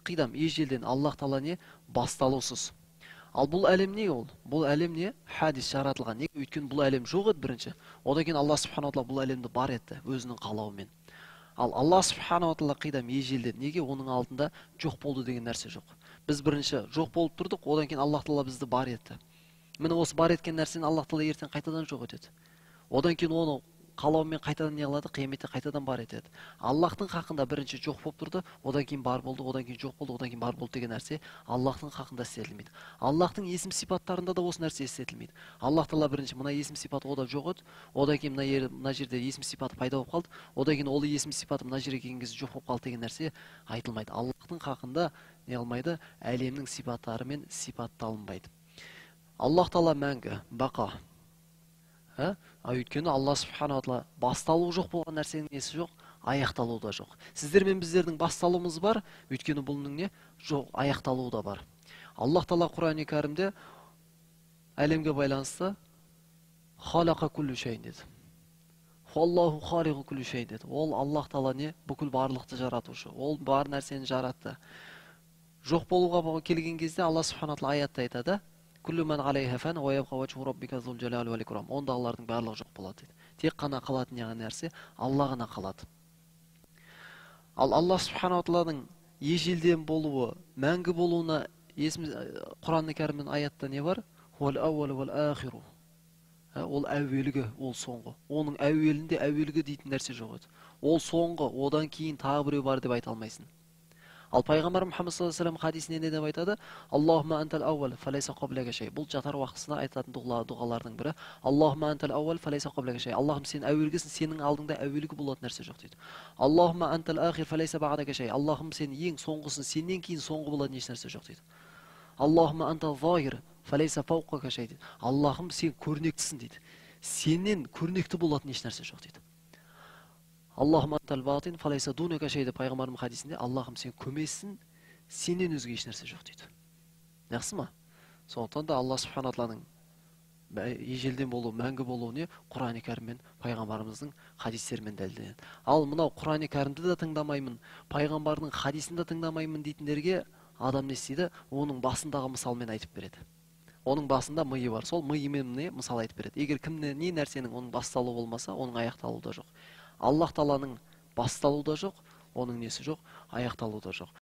кыйдам эжелден Аллах Таала не басталуусуз. Ал бул әлем не ол? Бул әлем не? Хадис жаратылган. Неге? Өйткені бул әлем жок еді бірінші. Одан кейін Алла Субханала Таала бул әлемді бар етті өзінің қалауымен. Ал Алла Субханала Таала кыйдам эжелден неге оның алдында жок болду деген нәрсе жок. Біз бірінші жок болып тұрдық, одан кейін Аллах Таала бізді бар етті. Міне осы бар еткен нәрсені Аллах Таала ертең қайтадан жок етеді. Одан кейін оны қалауымен қайтадан не қылады, қияметте қайтадан бар етеді. Аллахтың хақында бірінші жоқ болып тұрды, одан кейін бар болды, одан кейін жоқ болды, одан кейін бар болды деген нәрсе Аллахтың хақында істетілмейді. Аллахтың есім сипаттарында да осы нәрсе істетілмейді. Аллах Таала бірінші мына есім сипаты ода жоқ еді, одан кейін мына жерде есім сипаты пайда болып қалды, одан кейін ол есім сипаты мына жерге келген кезде жоқ болып қалды деген нәрсе айтылмайды. Аллахтың хақында не алмайды, әлемнің сипаттарымен сипатталынбайды. Аллах Таала мәңгі, бақа. Өйткені Алла Субханала Таала басталуы жоқ болған нәрсенің несі жоқ, аяқталуы да жоқ. Сіздер мен біздердің басталуымыз бар, өйткені бұның не жоқ, аяқталуы да бар. Аллах Таала Құран-ы Кәрімде әлемге байланысты халақа күллі шайын деді. Аллаху халиқу күллі шайын деді. Ол Аллах Таала не бүкіл барлықты жаратушы. Ол бар нәрсені жаратты. Жоқ болуға келген кезде Алла Субханала Таала аятта айтады: Күллі мән алейха фән ва ябқа ваджху раббика зул жалали вал икрам. Ондағылардың барлығы жоқ болады дейді. Тек қана қалатын нәрсе Алла ғана қалады. Ал Алла Субханала Тааланың ежелден болуы, мәңгі болуына Құран-ы Кәрімнің аятта не бар? Хуал аувал вал ахиру. Ол әуелгі, ол соңғы. Оның әуелінде әуелгі дейтін нәрсе жоқ еді. Ол соңғы, одан кейін тағы біреу бар деп айта алмайсың. Ал пайғамбар Мұхаммад саллаллаху алейхи ва саллям хадисінде не деп айтады? Аллахумма антал аувал фалайса қаблака шей. Бұл жатар уақытысында айтатын дұғалардың бірі. Аллахумма антал аувал фалайса қаблака шей. Аллахым сен әуелгісің, сенің алдыңда әуелгі болатын нәрсе жоқ дейді. Аллахумма антал ахир фалайса баъдака шей. Аллахым сен ең соңғысың, сеннен кейін соңғы болатын еш нәрсе жоқ дейді. Аллахумма антал захир фалайса фауқака шей дейді. Аллахым сен көрнектісің дейді. Сеннен көрнекті болатын еш нәрсе жоқ дейді. Аллахум антал батин фалайса дунака шей деп пайғамбарымның хадисінде Аллахым сен көмессің, сенен өзге еш нәрсе жоқ дейді. Жақсы ма? Сондықтан да Алла Субханала Тааланың ежелден болуы, мәңгі болуы не Құран-ы Кәрім мен пайғамбарымыздың хадистерімен дәлелденеді. Ал мынау Құран-ы Кәрімді де тыңдамаймын, пайғамбардың хадисін де тыңдамаймын дейтіндерге адам не істейді? Оның басындағы мысалмен айтып береді. Оның басында миы бар, сол миымен не мысал айтып береді. Егер кімне не нәрсенің оның басталуы болмаса, оның аяқталуы да жоқ. Аллах Тааланың басталуы да жоқ, оның несі жоқ, аяқталуы да жоқ.